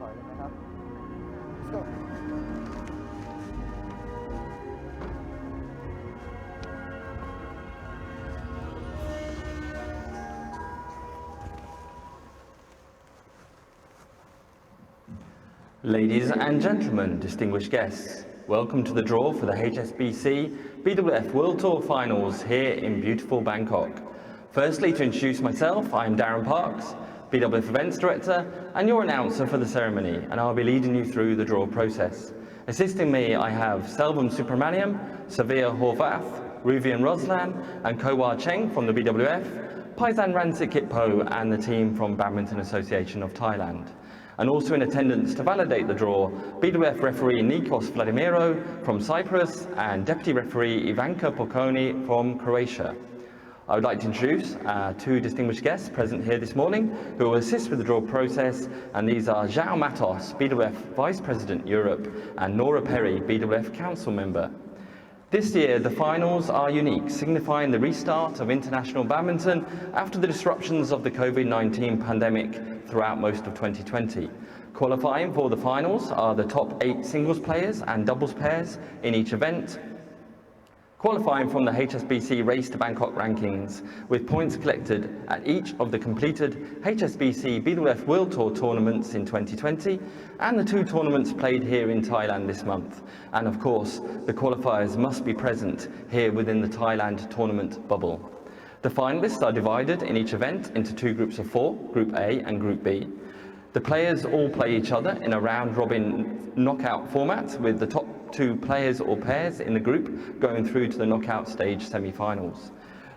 ปล่อยเลยนะครับ Let's go Ladies and gentlemen, distinguished guests, welcome to the draw for the HSBC BWF World Tour Finals here in beautiful Bangkok. Firstly, to introduce myself, I am Darren Parks, BWF Events Director and your announcer for the ceremony, and I'll be leading you through the draw process. Assisting me, I have Selvam Subramaniam, Savia Horvath, Ruvian Roslan and Kowar Cheng from the BWF, Paisan Ransikitpo and the team from Badminton Association of Thailand. And also in attendance to validate the draw, BWF referee Nikos Vladimiro from Cyprus and deputy referee Ivanka Poconi from Croatia. I would like to introduce two distinguished guests present here this morning who will assist with the draw process, and these are João Matos, BWF Vice President Europe, and Nora Perry, BWF Council Member. This year, the finals are unique, signifying the restart of international badminton after the disruptions of the COVID-19 pandemic throughout most of 2020. Qualifying for the finals are the top 8 singles players and doubles pairs in each event. Qualifying from the HSBC Race to Bangkok rankings, with points collected at each of the completed HSBC BWF World Tour tournaments in 2020 and the 2 tournaments played here in Thailand this month. And of course, the qualifiers must be present here within the Thailand tournament bubble. The finalists are divided in each event into 2 groups of 4, Group A and Group B. The players all play each other in a round-robin knockout format, with the top 2 players or pairs in the group going through to the knockout stage semi-finals.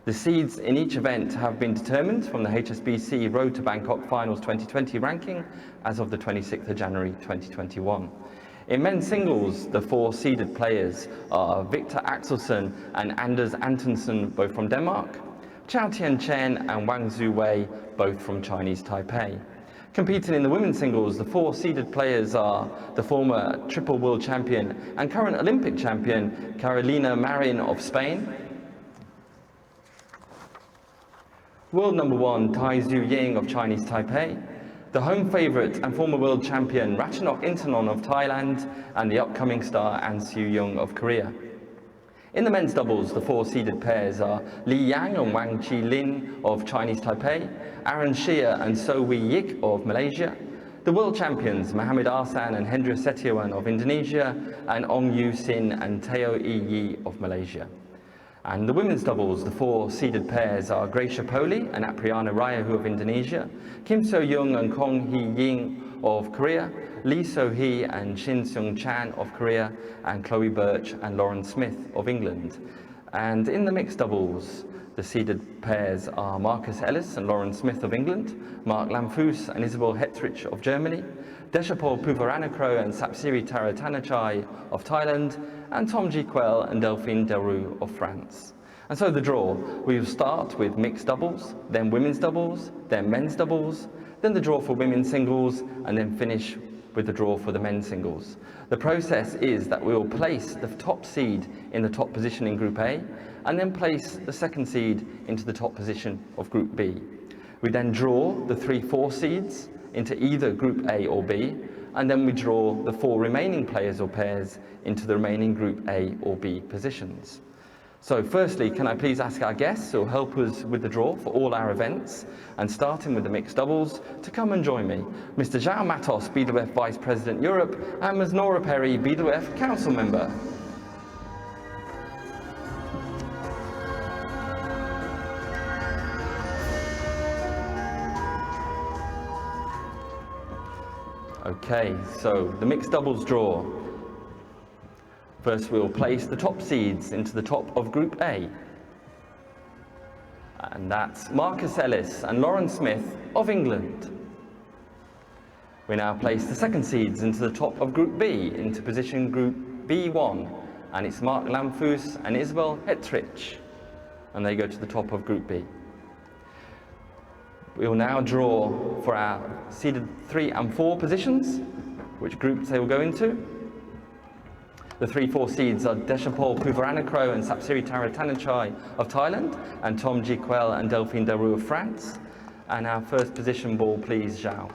The seeds in each event have been determined from the HSBC Road to Bangkok Finals 2020 ranking as of the 26th of January 2021. In men's singles, the 4 seeded players are Victor Axelsen and Anders Antonsen, both from Denmark, Chao Tian Chen and Wang Zhu Wei, both from Chinese Taipei. Competing in the women's singles, the 4 seeded players are the former triple world champion and current Olympic champion Carolina Marin of Spain, world number 1 Tai Zhu Ying of Chinese Taipei, the home favourite and former world champion Ratchanok Intanon of Thailand, and the upcoming star An Soo Young of Korea. In the men's doubles, the 4 seeded pairs are Li Yang and Wang Chi Lin of Chinese Taipei, Aaron Shia and So Wee Yik of Malaysia, the world champions Mohamed Arsan and Hendra Setiawan of Indonesia, and Ong Yu Sin and Teo E Yi of Malaysia. And the women's doubles, the 4 seeded pairs are Gracia Poli and Apriana Rayahu of Indonesia, Kim So Young and Kong Hee Ying of Korea, Lee So Hee and Shin Seung Chan of Korea, and Chloe Birch and Lauren Smith of England. And in the mixed doubles, the seeded pairs are Marcus Ellis and Lauren Smith of England, Mark Lamfus and Isabel Hetrich of Germany, Deshapol Puvaranakro and Sapsiri Taratanachai of Thailand, and Tom Ji Quell and Delphine Delroux of France. And so the draw, we will start with mixed doubles, then women's doubles, then men's doubles, then the draw for women's singles, and then finish with the draw for the men's singles. The process is that we will place the top seed in the top position in Group A, and then place the second seed into the top position of Group B. We then draw the 3-4 seeds into either Group A or B, and then we draw the 4 remaining players or pairs into the remaining Group A or B positions. So firstly, can I please ask our guests who will help us with the draw for all our events, and starting with the mixed doubles, to come and join me. Mr. João Matos, BWF Vice President Europe, and Ms. Nora Perry, BWF Council Member. Okay, so the mixed doubles draw. First, we will place the top seeds into the top of Group A. And that's Marcus Ellis and Lauren Smith of England. We now place the second seeds into the top of Group B, into position Group B1. And it's Mark Lamfus and Isabel Hetrich. And they go to the top of Group B. We will now draw for our seeded 3 and 4 positions, which groups they will go into. The 3-4 seeds are Deshapol Puvaranakro and Sapsiri Taratanachai of Thailand, and Tom Ji Quell and Delphine Delroux of France. And our first position ball, please, Zhao.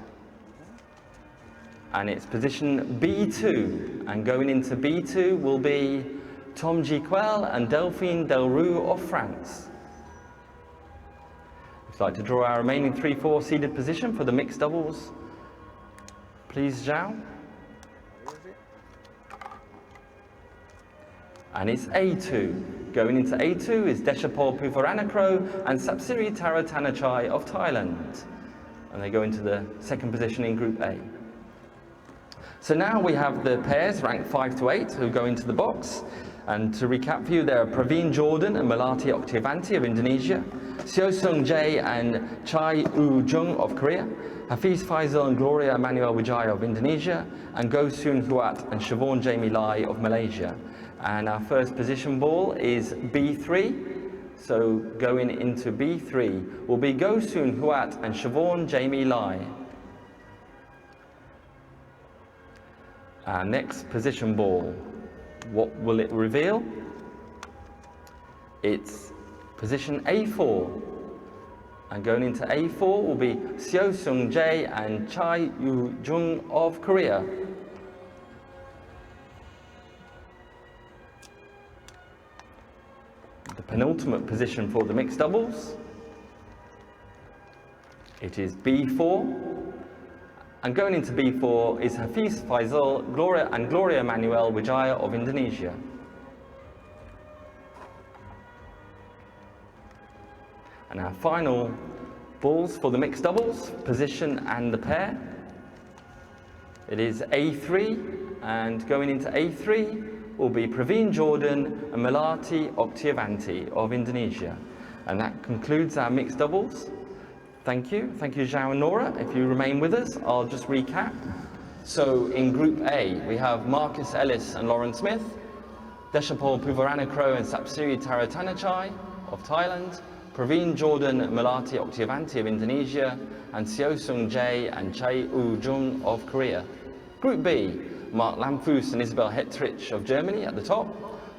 and it's position B2. And going into B2 will be Tom Jiquel and Delphine Delroux of France. We'd like to draw our remaining 3-4 seeded position for the mixed doubles. Please, Zhao. And it's A2. Going into A2 is Deshapol Puvaranakro and Sapsiri Taratanachai of Thailand. And they go into the second position in Group A. So now we have the pairs ranked 5 to 8 who go into the box. And to recap for you, there are Praveen Jordan and Melati Oktiavanti of Indonesia, Seo Sung Jae and Chai Woo Jung of Korea, Hafiz Faisal and Gloria Emmanuel Wijaya of Indonesia, and Go Soon Huat and Siobhan Jamie Lai of Malaysia. And our first position ball is B3. So going into B3 will be Go Soon Huat and Siobhan Jamie Lai. Our next position ball, what will it reveal? It's position A4. And going into A4 will be Seo Sung Jae and Chai Woo Jung of Korea. The penultimate position for the mixed doubles, it is B4. And going into B4 is Hafiz Faisal and Gloria Emmanuel Wijaya of Indonesia. And our final balls for the mixed doubles, position and the pair. It is A3, and going into A3 will be Praveen Jordan and Melati Oktiavanti of Indonesia. And that concludes our mixed doubles. Thank you. Thank you, Zhao and Nora. If you remain with us, I'll just recap. So in Group A, we have Marcus Ellis and Lauren Smith, Deshapol Puvaranakro and Sapsiri Taratanachai of Thailand, Praveen Jordan, Melati Oktiavanti of Indonesia, and Seo Sung Jae and Chai Woo Jung of Korea. Group B, Mark Lamfus and Isabel Hetrich of Germany at the top,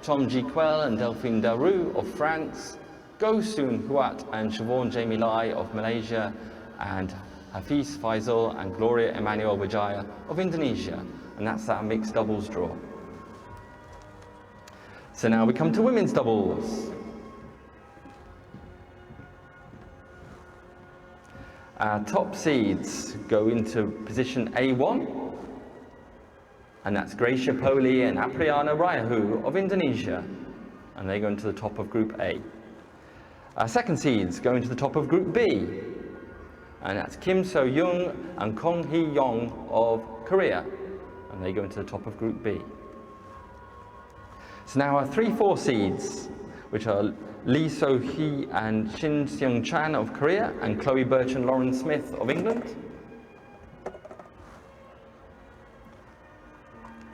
Tom Jiquel and Delphine Delroux of France, Go Soon Huat and Siobhan Jamie Lai of Malaysia, and Hafiz Faisal and Gloria Emmanuel Wijaya of Indonesia. And that's our mixed doubles draw. So now we come to women's doubles. Our top seeds go into position A1, and that's Gracia Poli and Apriana Rayahu of Indonesia, and they go into the top of Group A. Our second seeds go into the top of Group B, and that's Kim So-young and Kong Hee-young of Korea, and they go into the top of Group B. So now our 3-4 seeds, which are Lee So-hee and Shin Seung-chan of Korea, and Chloe Birch and Lauren Smith of England.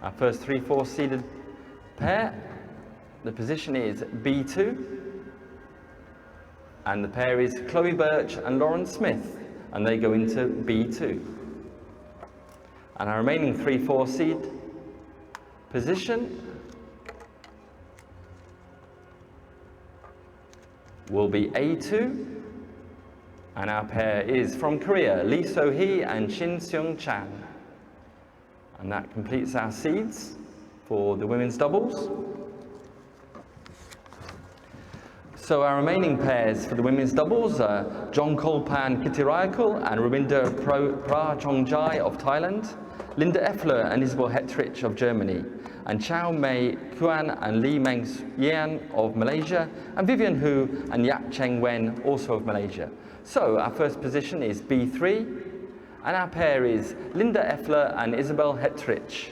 Our first 3-4 seeded pair, the position is B2, and the pair is Chloe Birch and Lauren Smith, and they go into B2. And our remaining 3-4 seed position will be A2, and our pair is from Korea, Lee So-hee and Shin Seung-chan. And that completes our seeds for the women's doubles. So our remaining pairs for the women's doubles are John Kolpan Kittirayakul and Rabinder Prachongjai of Thailand, Linda Effler and Isabel Hetrich of Germany, and Chow Mei Kuan and Lee Meng Yan of Malaysia, and Vivian Hu and Yap Cheng Wen, also of Malaysia. So our first position is B3, and our pair is Linda Effler and Isabel Hetrich.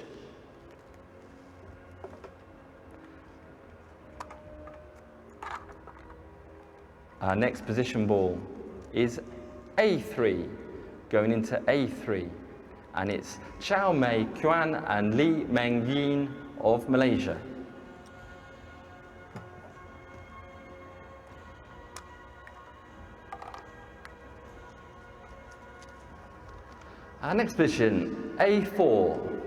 Our next position ball is A3, going into A3, and it's Chow Mei Kuan and Lee Meng Yin of Malaysia. Our next position, A4,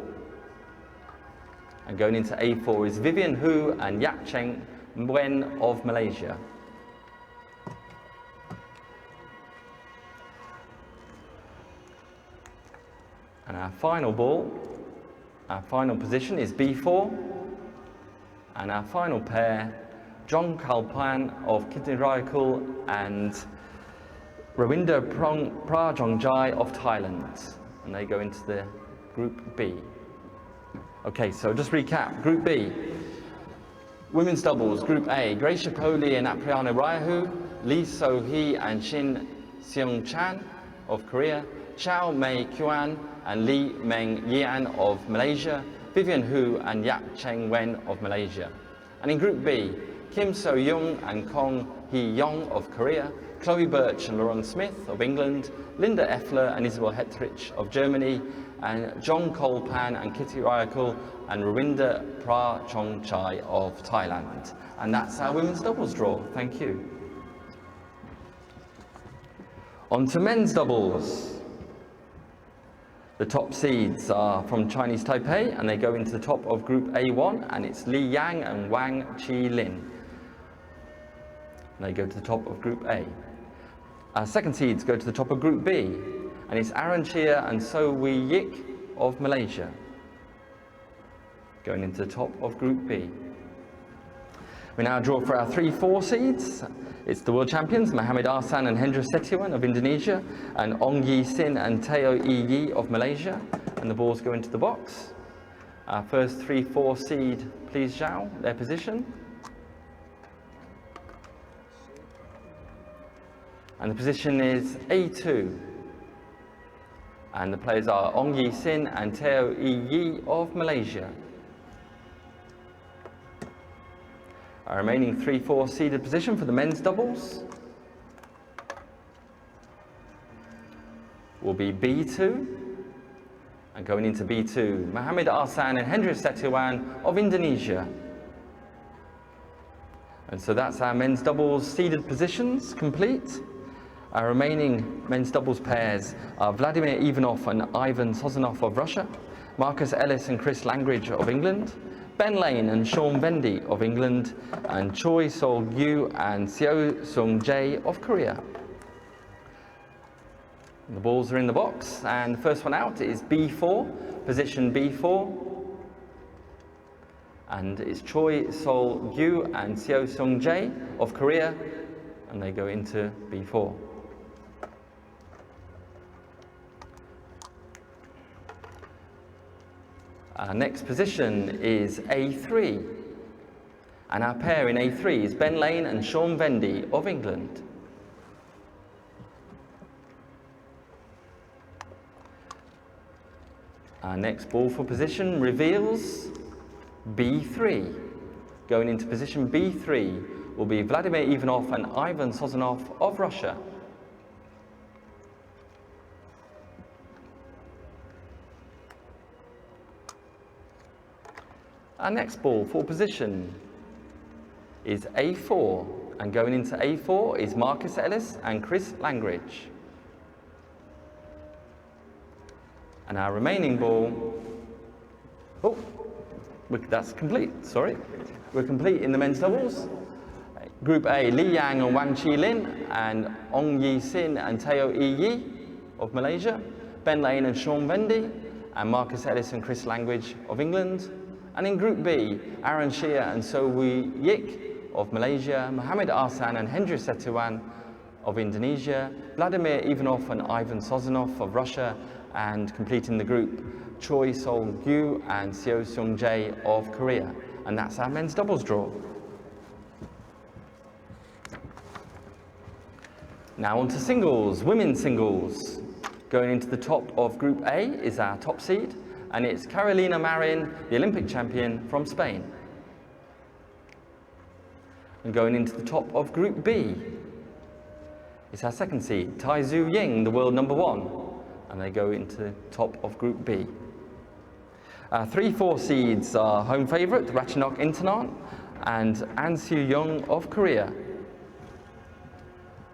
and going into A4 is Vivian Hu and Yap Cheng Wen of Malaysia. And And our final ball, our final position is B4. And our final pair, Jong Kalpan of Kittirakul and Rawinder Prajongjai of Thailand. And they go into the Group B. Okay, so just recap. Group B. Women's doubles, Group A, Gracia Poli and Apriana Raihu, Lee So-hee and Shin Seung-chan of Korea, Chao Mei Kuan and Lee Meng Yian of Malaysia, Vivian Hu and Yap Cheng Wen of Malaysia. And in Group B, Kim So-young and Kong Hee-yong of Korea, Chloe Birch and Lauren Smith of England, Linda Effler and Isabel Hetrich of Germany, and Jong Kolpan and Kitty Ryakul and Rawinder Prajongjai of Thailand. And that's our women's doubles draw. Thank you. On to men's doubles. The top seeds are from Chinese Taipei and they go into the top of Group A1, and it's Li Yang and Wang Chi Lin. And they go to the top of Group A. Our second seeds go to the top of Group B, and it's Aaron Chia and So Wee Yik of Malaysia, going into the top of Group B. We now draw for our 3-4 seeds. It's the world champions, Mohamed Arsan and Hendra Setiawan of Indonesia, and Ong Yi Sin and Teo Yi Yi of Malaysia, and the balls go into the box. Our first 3-4 seed, please Zhao, their position. And the position is A2. And the players are Ong Yi Sin and Teo Yi Yi of Malaysia. Our remaining 3-4 seeded position for the men's doubles will be B2. And going into B2, Mohamed Arsan and Hendra Setiawan of Indonesia. And so that's our men's doubles seeded positions complete. Our remaining men's doubles pairs are Vladimir Ivanov and Ivan Sozanov of Russia, Marcus Ellis and Chris Langridge of England, Ben Lane and Sean Vendy of England, and Choi Sol-gyu and Seo Sung-jae of Korea. The balls are in the box, and the first one out is B4, position B4. And it's Choi Sol-gyu and Seo Sung-jae of Korea, and they go into B4. Our next position is A3, and our pair in A3 is Ben Lane and Sean Vendy of England. Our next ball for position reveals B3. Going into position B3 will be Vladimir Ivanov and Ivan Sozanov of Russia. Our next ball for position is A4, and going into A4 is Marcus Ellis and Chris Langridge. And our remaining ball, that's complete, sorry. We're complete in the men's doubles. Group A, Li Yang and Wang Chi Lin, and Ong Yi Sin and Teo Yi Yi of Malaysia, Ben Lane and Sean Vendy, and Marcus Ellis and Chris Langridge of England. And in Group B, Aaron Shia and So Wee Yik of Malaysia, Mohamed Arsan and Hendra Setiawan of Indonesia, Vladimir Ivanov and Ivan Sozanov of Russia, and completing the group, Choi Sol-gyu and Seo Sung-jae of Korea. And that's our men's doubles draw. Now on to singles, women's singles. Going into the top of Group A is our top seed, and it's Carolina Marin, the Olympic champion from Spain. And going into the top of Group B is our second seed, Tai Zhu Ying, the world #1, and they go into the top of Group B. Our 3-4 seeds are home favourite, Ratchanok Intanon and An Soo-young of Korea.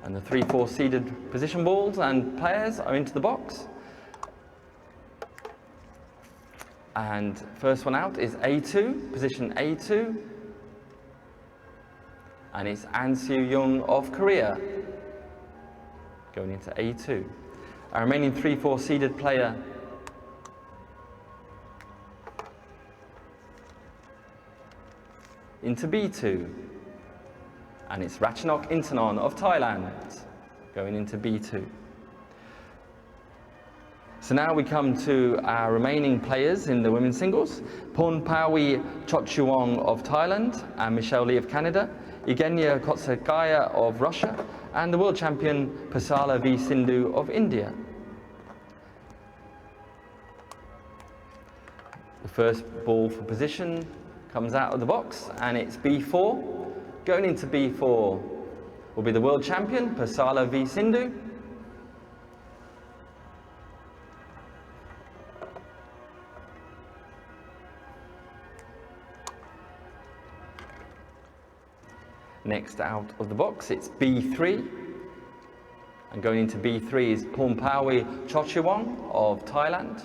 And the 3-4 seeded position balls and players are into the box. And first one out is A2, position A2. And it's An Soo-young of Korea, going into A2. Our remaining 3-4 seeded player into B2. And it's Ratchanok Intanon of Thailand going into B2. So now we come to our remaining players in the women's singles. Pornpawi Chotchuong of Thailand and Michelle Lee of Canada, Evgenia Kotsakaya of Russia, and the world champion Pasala V. Sindhu of India. The first ball for position comes out of the box and it's B4. Going into B4 will be the world champion Pasala V. Sindhu. Next out of the box, it's B3. And going into B3 is Pornpawi Chotchuong of Thailand.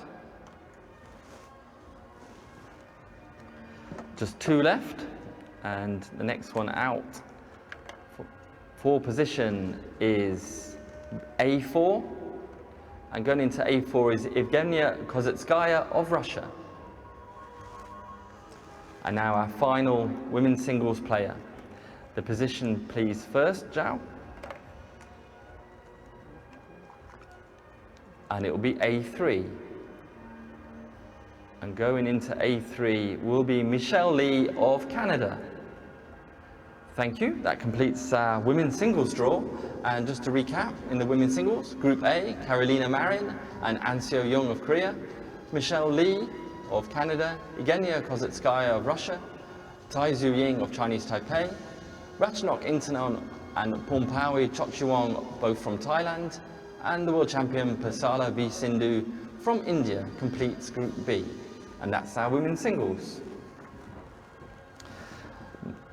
Just two left, and the next one out for position is A4. And going into A4 is Evgenia Kozetskaya of Russia. And now our final women's singles player. The position, please, first, Zhao. And it will be A3. And going into A3 will be Michelle Lee of Canada. Thank you. That completes our women's singles draw. And just to recap, in the women's singles, Group A, Karolina Marin and Anseo Young of Korea, Michelle Lee of Canada, Evgenia Kozetskaya of Russia, Tai Zhu Ying of Chinese Taipei, Ratchanok Intanon and Pornpawi Chotchuong, both from Thailand, and the world champion Pasala V. Sindhu from India completes Group B. And that's our women's singles.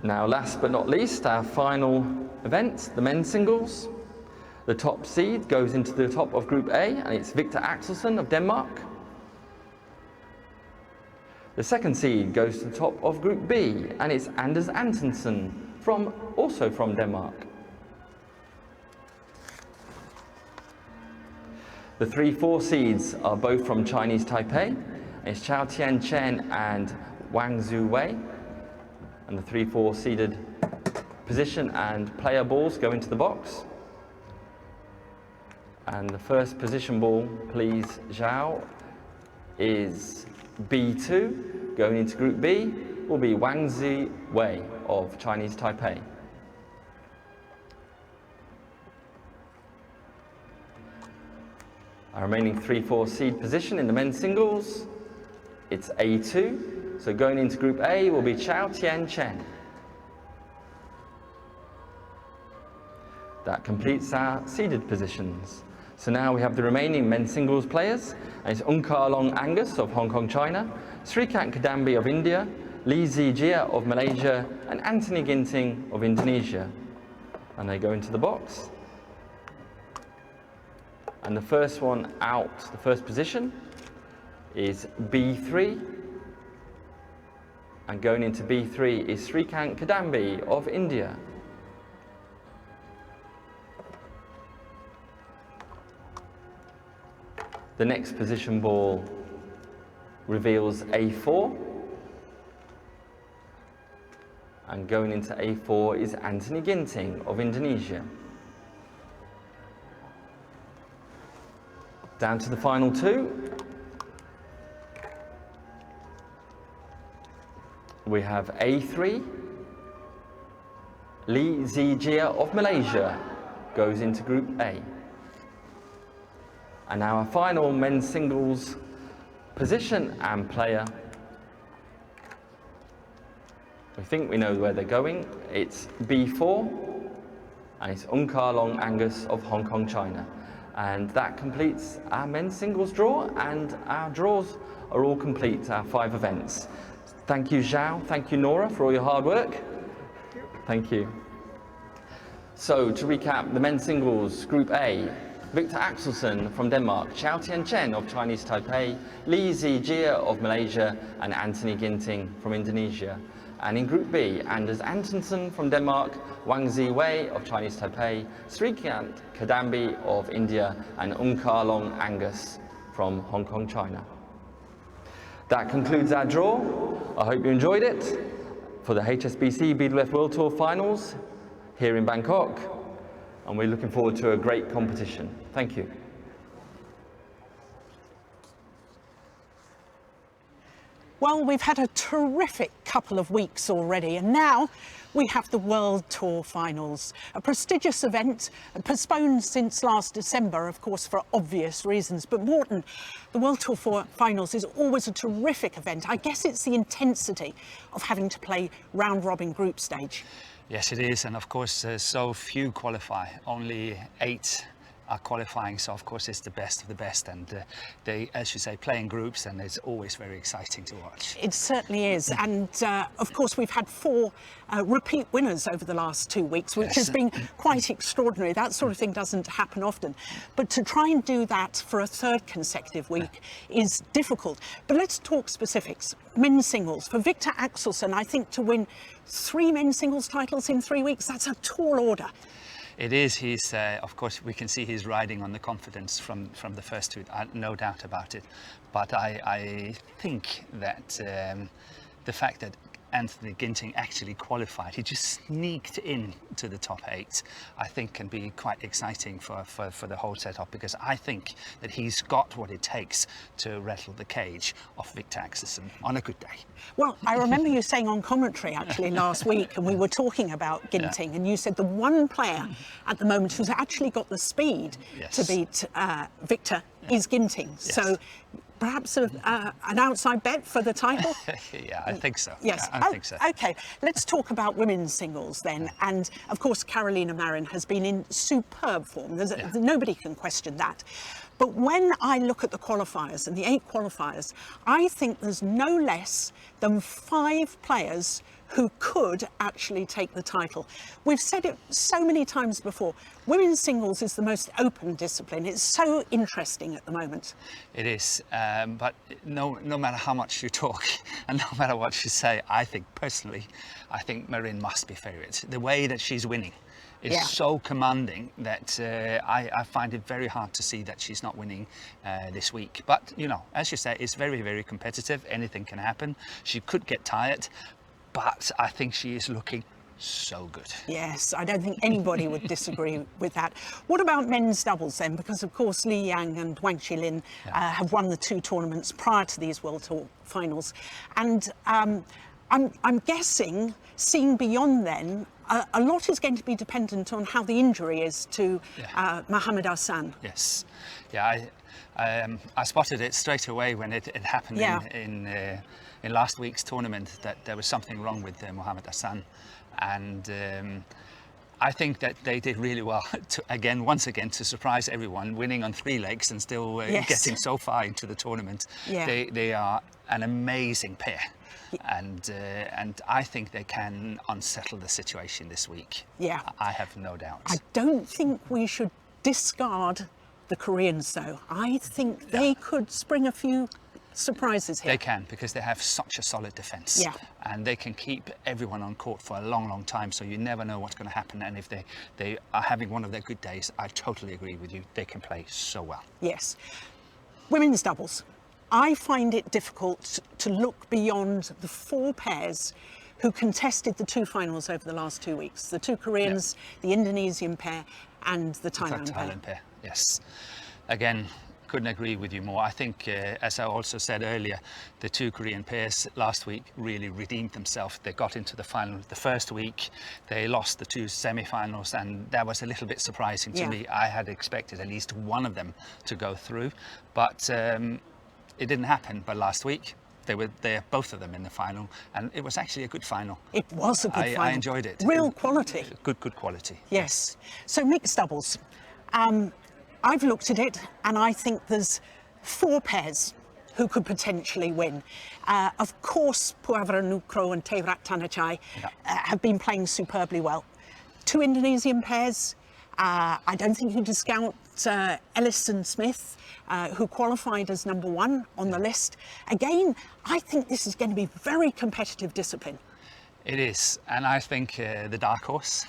Now, last but not least, our final event, the men's singles. The top seed goes into the top of Group A, and it's Victor Axelsen of Denmark. The second seed goes to the top of Group B, and it's Anders Antonsen, also from Denmark. The 3-4 seeds are both from Chinese Taipei. It's Chao Tian Chen and Wang Zhu Wei. And the 3-4 seeded position and player balls go into the box. And the first position ball, please, Zhao, is B2. Going into Group B will be Wang Zhu Wei of Chinese Taipei. Our remaining 3-4 seed position in the men's singles, it's A2. So going into Group A will be Chao Tian Chen. That completes our seeded positions. So now we have the remaining men's singles players. And it's Unkarlong Angus of Hong Kong, China, Srikant Kadambi of India, Lee Zijia of Malaysia, and Anthony Ginting of Indonesia. And they go into the box. And the first one out, the first position, is B3. And going into B3 is Srikant Kadambi of India. The next position ball reveals A4. And going into A4 is Anthony Ginting of Indonesia. Down to the final two. We have A3. Lee Zijia of Malaysia goes into Group A. And now our final men's singles position and player. We think we know where they're going. It's B4, and it's Unkarlong Angus of Hong Kong, China. And that completes our men's singles draw, and our draws are all complete, our 5 events. Thank you, Zhao. Thank you, Nora, for all your hard work. Thank you. So, to recap, the men's singles, Group A, Victor Axelsen from Denmark, Chao Tian Chen of Chinese Taipei, Lee Zijia of Malaysia, and Anthony Ginting from Indonesia. And in Group B, Anders Antonsen from Denmark, Wang Zhu Wei of Chinese Taipei, Srikant Kadambi of India, and Unkarlong Angus from Hong Kong, China. That concludes our draw. I hope you enjoyed it. for the HSBC BWF World Tour finals here in Bangkok, and we're looking forward to a great competition. Thank you. Well, we've had a terrific couple of weeks already, and now we have the World Tour Finals, a prestigious event postponed since last December, of course, for obvious reasons. But Morten, the World Tour Finals is always a terrific event. I guess it's the intensity of having to play round-robin group stage. Yes, it is, and of course, so few qualify. Only 8 are qualifying, so of course it's the best of the best, and they, as you say, play in groups, and it's always very exciting to watch. It certainly is, and of course we've had 4 repeat winners over the last 2 weeks, which has been quite extraordinary. That sort of thing doesn't happen often, but to try and do that for a 3rd consecutive week is difficult. But let's talk specifics. Men's singles, for Victor Axelsen, I think to win 3 men's singles titles in 3 weeks, that's a tall order. It is. He's, of course, we can see he's riding on the confidence from the first 2, no doubt about it. But I think that the fact that Anthony Ginting actually qualified, he just sneaked in to the top 8, I think can be quite exciting for the whole setup, because I think that he's got what it takes to rattle the cage of Victor Axelsen on a good day. Well, I remember you saying on commentary actually last week, and we were talking about Ginting, and you said the one player at the moment who's actually got the speed to beat Victor is Ginting. Yes. So perhaps an outside bet for the title? Yeah, I think so. Yes, I think so. Okay, let's talk about women's singles then. And of course, Carolina Marin has been in superb form. Nobody can question that. But when I look at the qualifiers and the 8 qualifiers, I think there's no less than 5 players who could actually take the title. We've said it so many times before, women's singles is the most open discipline. It's so interesting at the moment. It is, but no matter how much you talk and no matter what you say, I think personally, I think Marin must be favourite. The way that she's winning is so commanding that I find it very hard to see that she's not winning this week. But, you know, as you say, it's very, very competitive. Anything can happen. She could get tired, but I think she is looking so good. Yes, I don't think anybody would disagree with that. What about men's doubles then? Because of course Li Yang and Wang Qilin have won the 2 tournaments prior to these World Tour finals, and I'm guessing, seeing beyond then, a lot is going to be dependent on how the injury is to Mohamed Hassan. Yes, yeah, I spotted it straight away when it happened in last week's tournament, that there was something wrong with Mohamed Hassan, and I think that they did really well once again to surprise everyone, winning on 3 legs and still getting so far into the tournament. They are an amazing pair. And I think they can unsettle the situation this week. Yeah, I have no doubt. I don't think we should discard the Koreans though. I think they could spring a few surprises here. They can, because they have such a solid defence. Yeah. And they can keep everyone on court for a long, long time, so you never know what's going to happen. And if they are having one of their good days, I totally agree with you. They can play so well. Yes. Women's doubles. I find it difficult to look beyond the 4 pairs who contested the 2 finals over the last 2 weeks. The 2 Koreans, the Indonesian pair and the Thailand pair. Yes. Again, couldn't agree with you more. I think, as I also said earlier, the 2 Korean pairs last week really redeemed themselves. They got into the final the first week. They lost the 2 semi-finals, and that was a little bit surprising to me. I had expected at least one of them to go through, but it didn't happen. But last week they were there, both of them in the final, and it was actually a good final. It was a good final. I enjoyed it. Real quality. Good quality. Yes. So mixed doubles. I've looked at it and I think there's 4 pairs who could potentially win. Of course, Puavara Nukro and Tevrat Tanachai have been playing superbly well. 2 Indonesian pairs. I don't think you discount Ellison Smith, who qualified as number 1 on the list. Again, I think this is going to be very competitive discipline. It is, and I think the dark horse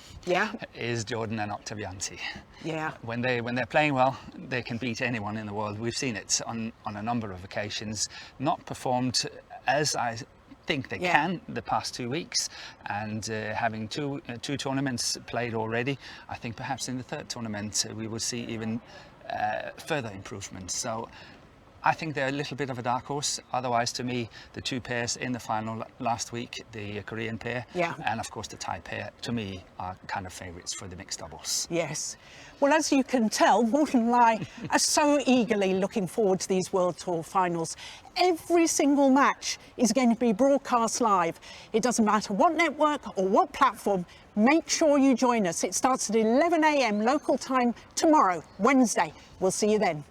is Jordan and Octavianti. Yeah. When they're playing well, they can beat anyone in the world. We've seen it on a number of occasions. Not performed as I think they can the past 2 weeks, and having two tournaments played already, I think perhaps in the third tournament we will see even further improvements. So I think they're a little bit of a dark horse. Otherwise, to me, the two pairs in the final last week, the Korean pair and of course the Thai pair, to me are kind of favourites for the mixed doubles. Yes. Well, as you can tell, Morten and I are so eagerly looking forward to these World Tour finals. Every single match is going to be broadcast live. It doesn't matter what network or what platform, make sure you join us. It starts at 11 AM local time tomorrow, Wednesday. We'll see you then.